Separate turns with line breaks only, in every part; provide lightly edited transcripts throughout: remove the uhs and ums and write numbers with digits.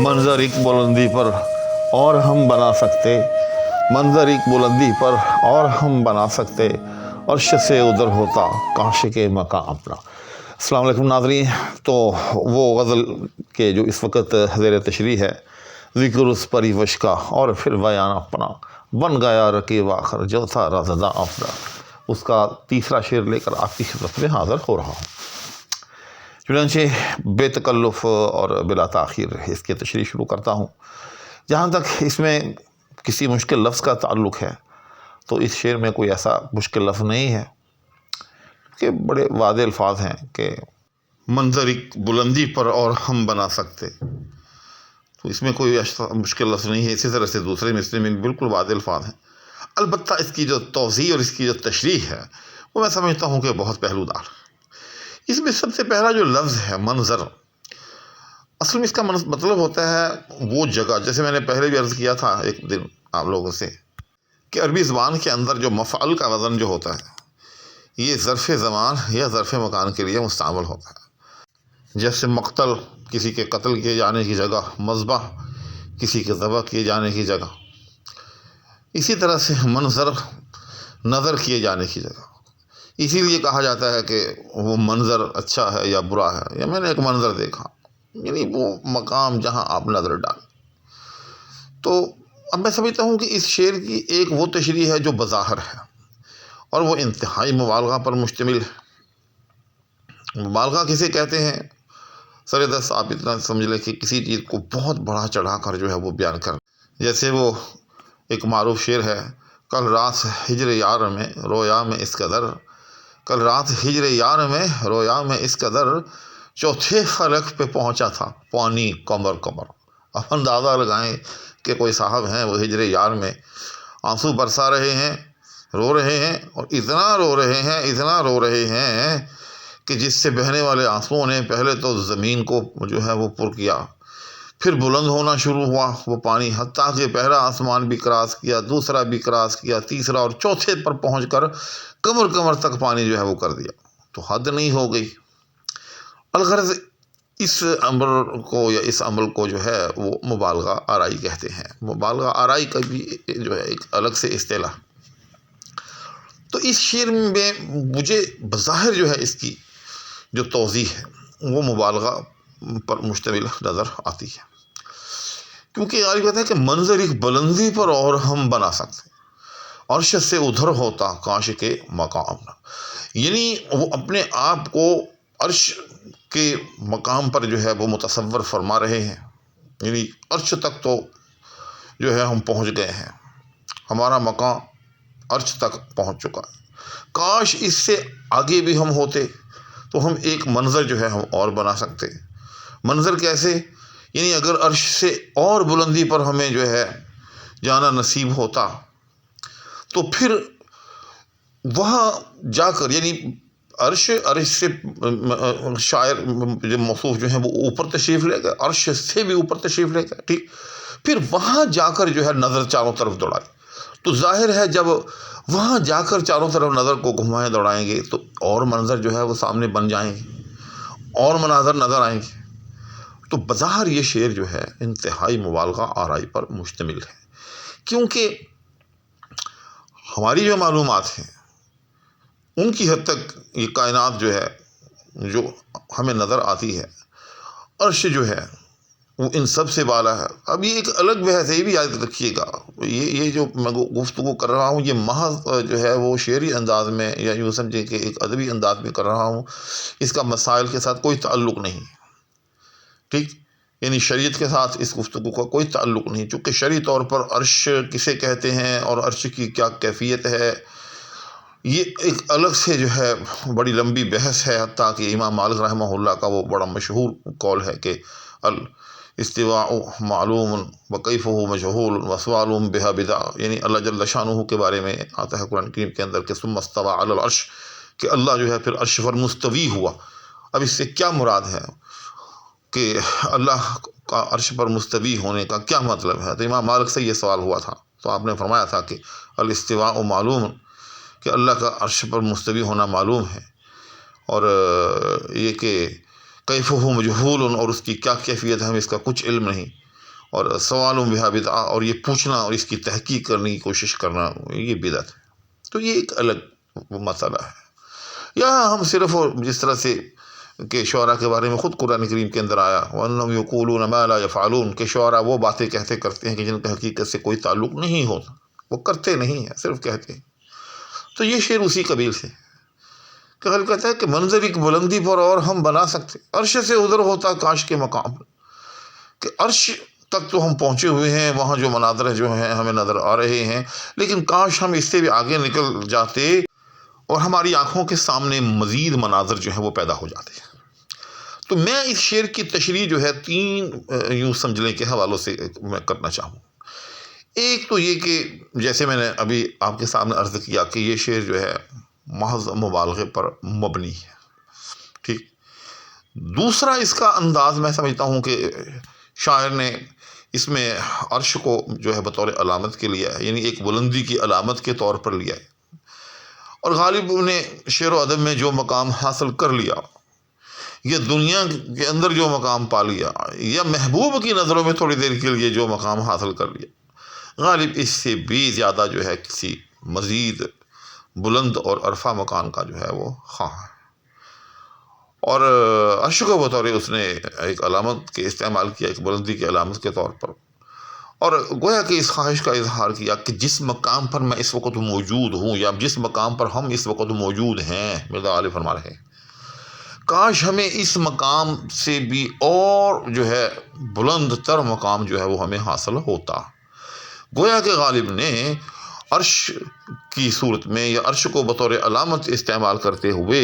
منظر ایک بلندی پر اور ہم بنا سکتے، منظر ایک بلندی پر اور ہم بنا سکتے، عرش سے ادھر ہوتا کاش کے مقام اپنا۔ السلام علیکم ناظرین، تو وہ غزل کے جو اس وقت زیر تشریح ہے، ذکر اس پریوش کا اور پھر بیان اپنا، بن گیا رقیب آخر جو تھا رازداں اپنا، اس کا تیسرا شعر لے کر آپ کی خدمت میں حاضر ہو رہا ہوں۔ چنانچہ بے تکلف اور بلا تاخیر اس کی تشریح شروع کرتا ہوں۔ جہاں تک اس میں کسی مشکل لفظ کا تعلق ہے تو اس شعر میں کوئی ایسا مشکل لفظ نہیں ہے، کہ بڑے واضح الفاظ ہیں کہ منظر ایک بلندی پر اور ہم بنا سکتے، تو اس میں کوئی ایسا مشکل لفظ نہیں ہے۔ اسی طرح سے دوسرے مصرعے میں بالکل واضح الفاظ ہیں، البتہ اس کی جو توضیح اور اس کی جو تشریح ہے وہ میں سمجھتا ہوں کہ بہت پہلو دار۔ اس میں سب سے پہلا جو لفظ ہے منظر، اصل میں اس کا مطلب ہوتا ہے وہ جگہ، جیسے میں نے پہلے بھی عرض کیا تھا ایک دن آپ لوگوں سے، کہ عربی زبان کے اندر جو مفعل کا وزن جو ہوتا ہے یہ ظرف زمان یا ظرف مکان کے لیے مستعمل ہوتا ہے۔ جیسے مقتل کسی کے قتل کیے جانے کی جگہ، مذبح کسی کے ذبح کیے جانے کی جگہ، اسی طرح سے منظر نظر کیے جانے کی جگہ۔ اسی لیے کہا جاتا ہے کہ وہ منظر اچھا ہے یا برا ہے، یا میں نے ایک منظر دیکھا، یعنی وہ مقام جہاں آپ نظر ڈالیں۔ تو اب میں سمجھتا ہوں کہ اس شعر کی ایک وہ تشریح ہے جو بظاہر ہے، اور وہ انتہائی مبالغہ پر مشتمل ہے۔ مبالغہ کسے کہتے ہیں؟ سر دست آپ اتنا سمجھ لیں کہ کسی چیز کو بہت بڑا چڑھا کر جو ہے وہ بیان کرنا۔ جیسے وہ ایک معروف شعر ہے، کل رات ہجر یار میں رویا میں اس قدر، کل رات ہجر یار میں رویا میں اس قدر، چوتھے فلک پہ پہنچا تھا پانی کمر کمر۔ اب اندازہ لگائیں کہ کوئی صاحب ہیں وہ ہجر یار میں آنسو برسا رہے ہیں، رو رہے ہیں، اور اتنا رو رہے ہیں، اتنا رو رہے ہیں کہ جس سے بہنے والے آنسوؤں نے پہلے تو زمین کو جو ہے وہ پر کیا، پھر بلند ہونا شروع ہوا وہ پانی، حتیٰ کہ پہلا آسمان بھی کراس کیا، دوسرا بھی کراس کیا، تیسرا اور چوتھے پر پہنچ کر کمر کمر تک پانی جو ہے وہ کر دیا۔ تو حد نہیں ہو گئی۔ الغرض اس امر کو یا اس عمل کو جو ہے وہ مبالغہ آرائی کہتے ہیں۔ مبالغہ آرائی کا بھی جو ہے ایک الگ سے اصطلاح۔ تو اس شعر میں مجھے بظاہر جو ہے اس کی جو توضیح ہے وہ مبالغہ پر مشتمل نظر آتی ہے، کیونکہ آج کہتا ہے کہ منظر ایک بلندی پر اور ہم بنا سکتے، عرش سے ادھر ہوتا کاش کے مقام، یعنی وہ اپنے آپ کو عرش کے مقام پر جو ہے وہ متصور فرما رہے ہیں، یعنی عرش تک تو جو ہے ہم پہنچ گئے ہیں، ہمارا مقام عرش تک پہنچ چکا ہے، کاش اس سے آگے بھی ہم ہوتے تو ہم ایک منظر جو ہے ہم اور بنا سکتے۔ منظر کیسے؟ یعنی اگر عرش سے اور بلندی پر ہمیں جو ہے جانا نصیب ہوتا تو پھر وہاں جا کر، یعنی عرش سے شاعر جو موصوف جو ہیں وہ اوپر تشریف لے گئے، عرش سے بھی اوپر تشریف لے گئے، ٹھیک، پھر وہاں جا کر جو ہے نظر چاروں طرف دوڑائی، تو ظاہر ہے جب وہاں جا کر چاروں طرف نظر کو گھمائیں دوڑائیں گے تو اور منظر جو ہے وہ سامنے بن جائیں گے، اور مناظر نظر آئیں گے۔ تو بظاہر یہ شعر جو ہے انتہائی مبالغہ آرائی پر مشتمل ہے، کیونکہ ہماری جو معلومات ہیں ان کی حد تک یہ کائنات جو ہے جو ہمیں نظر آتی ہے، عرش جو ہے وہ ان سب سے بالا ہے۔ اب یہ ایک الگ بحث ہے، یہ بھی یاد رکھیے گا، یہ جو میں گفتگو کر رہا ہوں یہ محض جو ہے وہ شعری انداز میں یا یوں سمجھیں کہ ایک ادبی انداز میں کر رہا ہوں، اس کا مسائل کے ساتھ کوئی تعلق نہیں، ٹھیک، یعنی شریعت کے ساتھ اس گفتگو کا کوئی تعلق نہیں، چونکہ شرعی طور پر عرش کسے کہتے ہیں اور عرش کی کیا کیفیت ہے یہ ایک الگ سے جو ہے بڑی لمبی بحث ہے، حتیٰ کہ امام مالک رحمہ اللہ کا وہ بڑا مشہور قول ہے کہ الاستواء معلوم وکیفہ مجہول وسؤال بہ بدع، یعنی اللہ جل شانہ کے بارے میں آتا ہے قرآن کریم کے اندر کہ ثم استوى علی العرش، کہ اللہ جو ہے پھر عرش پر مستوی ہوا۔ اب اس سے کیا مراد ہے کہ اللہ کا عرش پر مستوی ہونے کا کیا مطلب ہے؟ تو امام مالک سے یہ سوال ہوا تھا، تو آپ نے فرمایا تھا کہ الاستواء معلوم، کہ اللہ کا عرش پر مستوی ہونا معلوم ہے، اور یہ کہ کیفہ مجہول، اور اس کی کیا کیفیت ہے ہمیں اس کا کچھ علم نہیں۔ اور سوالوں بہا بدع، اور یہ پوچھنا اور اس کی تحقیق کرنے کی کوشش کرنا یہ بدعت ہے۔ تو یہ ایک الگ مسئلہ ہے۔ یہاں ہم صرف جس طرح سے کہ شعراء کے بارے میں خود قرآن کریم کے اندر آیا وَأَنَّهُمْ يَقُولُونَ مَا لَا يَفْعَلُونَ کہ شعراء وہ باتیں کرتے ہیں کہ جن کا حقیقت سے کوئی تعلق نہیں ہوتا، وہ کرتے نہیں ہیں، صرف کہتے ہیں۔ تو یہ شعر اسی قبیل سے کہ حل کہتا ہے کہ منظر ایک بلندی پر اور ہم بنا سکتے، عرش سے ادھر ہوتا کاش کے مقام، کہ عرش تک تو ہم پہنچے ہوئے ہیں، وہاں جو مناظر جو ہیں ہمیں نظر آ رہے ہیں، لیکن کاش ہم اس سے بھی آگے نکل جاتے اور ہماری آنکھوں کے سامنے مزید مناظر جو ہیں وہ پیدا ہو جاتے ہیں۔ تو میں اس شعر کی تشریح جو ہے 3 یوں سمجھ لیں کے حوالوں سے میں کرنا چاہوں۔ ایک تو یہ کہ جیسے میں نے ابھی آپ کے سامنے عرض کیا کہ یہ شعر جو ہے محض مبالغے پر مبنی ہے، ٹھیک۔ دوسرا اس کا انداز میں سمجھتا ہوں کہ شاعر نے اس میں عرش کو جو ہے بطور علامت کے لیا ہے، یعنی ایک بلندی کی علامت کے طور پر لیا ہے، اور غالب نے شعر و ادب میں جو مقام حاصل کر لیا، یہ دنیا کے اندر جو مقام پا لیا، یا محبوب کی نظروں میں تھوڑی دیر کے لیے جو مقام حاصل کر لیا، غالب اس سے بھی زیادہ جو ہے کسی مزید بلند اور عرفہ مکان کا جو ہے وہ خواہاں ہے، اور عرش کو بطور اس نے ایک علامت کے استعمال کیا، ایک بلندی کی علامت کے طور پر، اور گویا کہ اس خواہش کا اظہار کیا کہ جس مقام پر میں اس وقت موجود ہوں، یا جس مقام پر ہم اس وقت موجود ہیں، مرزا غالب فرما رہے ہیں، کاش ہمیں اس مقام سے بھی اور جو ہے بلند تر مقام جو ہے وہ ہمیں حاصل ہوتا۔ گویا کہ غالب نے عرش کی صورت میں یا عرش کو بطور علامت استعمال کرتے ہوئے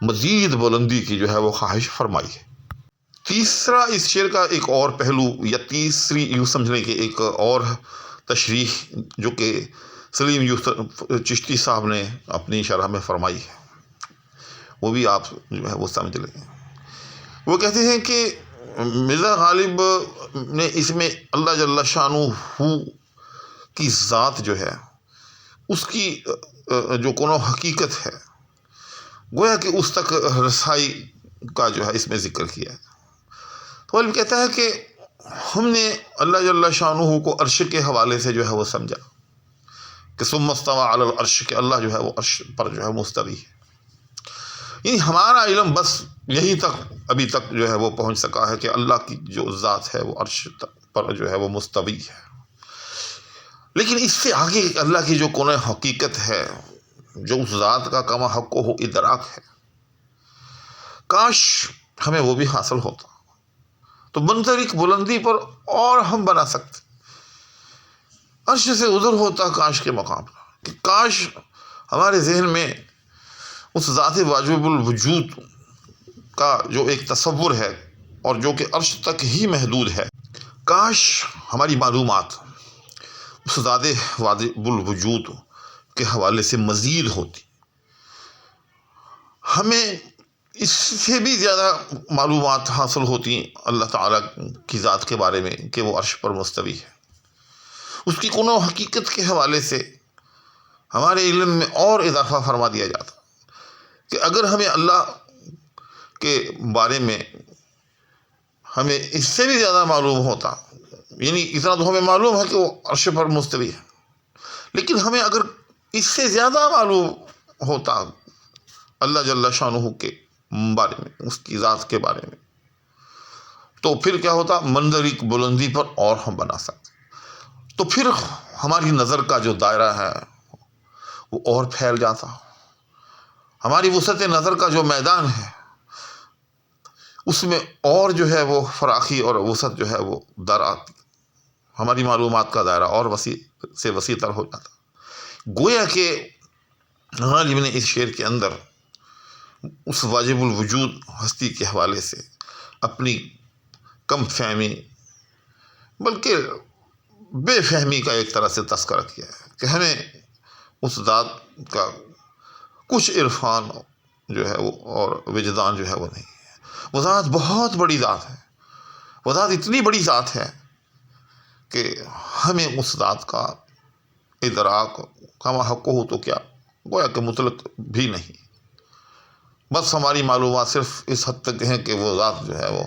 مزید بلندی کی جو ہے وہ خواہش فرمائی ہے۔ تیسرا اس شعر کا ایک اور پہلو یا تیسری یوں سمجھنے کی ایک اور تشریح جو کہ سلیم یوسف چشتی صاحب نے اپنی شرح میں فرمائی ہے، وہ بھی آپ جو ہے وہ سمجھ لیں۔ وہ کہتے ہیں کہ مرزا غالب نے اس میں اللہ جل شانہ کی ذات جو ہے اس کی جو کون حقیقت ہے، گویا کہ اس تک رسائی کا جو ہے اس میں ذکر کیا ہے۔ تو علم کہتا ہے کہ ہم نے اللہ جل شانہ کو عرش کے حوالے سے جو ہے وہ سمجھا کہ ثم استوى علی العرش، کہ اللہ جو ہے وہ عرش پر جو ہے مستوی ہے، یعنی ہمارا علم بس یہی تک ابھی تک جو ہے وہ پہنچ سکا ہے کہ اللہ کی جو ذات ہے وہ عرش پر جو ہے وہ مستوی ہے، لیکن اس سے آگے اللہ کی جو کون حقیقت ہے، جو اس ذات کا کما حق ہو ادراک ہے، کاش ہمیں وہ بھی حاصل ہوتا۔ تو منظر ایک بلندی پر اور ہم بنا سکتے، عرش سے ادھر ہوتا کاش کے مقام پر، کہ کاش ہمارے ذہن میں اس ذات واجب الوجود کا جو ایک تصور ہے اور جو کہ عرش تک ہی محدود ہے، کاش ہماری معلومات اس ذات واجب الوجود کے حوالے سے مزید ہوتی، ہمیں اس سے بھی زیادہ معلومات حاصل ہوتی اللہ تعالیٰ کی ذات کے بارے میں کہ وہ عرش پر مستوی ہے، اس کی کون حقیقت کے حوالے سے ہمارے علم میں اور اضافہ فرما دیا جاتا، کہ اگر ہمیں اللہ کے بارے میں ہمیں اس سے بھی زیادہ معلوم ہوتا، یعنی اتنا تو ہمیں معلوم ہے کہ وہ عرش پر مستوی ہے، لیکن ہمیں اگر اس سے زیادہ معلوم ہوتا اللہ جل شانہ کے بارے میں، اس کی ذات کے بارے میں، تو پھر کیا ہوتا، منظر ایک بلندی پر اور ہم بنا سکتے، تو پھر ہماری نظر کا جو دائرہ ہے وہ اور پھیل جاتا، ہماری وسعت نظر کا جو میدان ہے اس میں اور جو ہے وہ فراخی اور وسعت جو ہے وہ در آتی، ہماری معلومات کا دائرہ اور وسیع سے وسیع تر ہو جاتا۔ گویا کہ غالب نے اس شعر کے اندر اس واجب الوجود ہستی کے حوالے سے اپنی کم فہمی بلکہ بے فہمی کا ایک طرح سے تذکرہ کیا ہے کہ ہمیں اس ذات کا کچھ عرفان جو ہے وہ اور وجدان جو ہے وہ نہیں ہے، وہ ذات بہت بڑی ذات ہے، وہ ذات اتنی بڑی ذات ہے کہ ہمیں اس ذات کا ادراک کما حق ہو تو کیا گویا کہ مطلق بھی نہیں، بس ہماری معلومات صرف اس حد تک ہیں کہ وہ ذات جو ہے وہ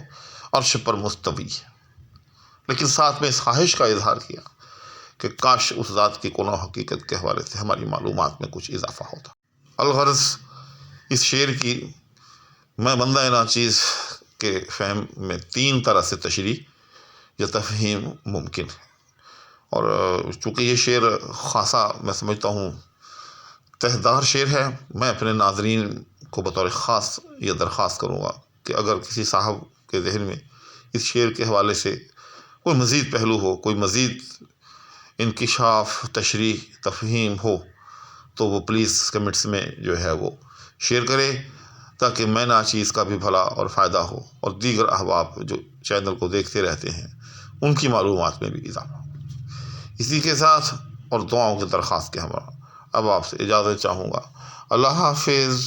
عرش پر مستوی ہے، لیکن ساتھ میں اس خواہش کا اظہار کیا کہ کاش اس ذات کی کون حقیقت کے حوالے سے ہماری معلومات میں کچھ اضافہ ہوتا۔ الغرض اس شعر کی میں بندہ ناچیز کے فہم میں 3 طرح سے تشریح یا تفہیم ممکن ہے، اور چونکہ یہ شعر خاصا میں سمجھتا ہوں تہدار شعر ہے، میں اپنے ناظرین کو بطور خاص یہ درخواست کروں گا کہ اگر کسی صاحب کے ذہن میں اس شعر کے حوالے سے کوئی مزید پہلو ہو، کوئی مزید انکشاف، تشریح، تفہیم ہو، تو وہ پلیز کمنٹس میں جو ہے وہ شیئر کرے، تاکہ میں ناچیز کا بھی بھلا اور فائدہ ہو، اور دیگر احباب جو چینل کو دیکھتے رہتے ہیں ان کی معلومات میں بھی اضافہ ہو۔ اسی کے ساتھ اور دعاؤں کی درخواست کے ہمراہ اب آپ سے اجازت چاہوں گا۔ اللہ حافظ۔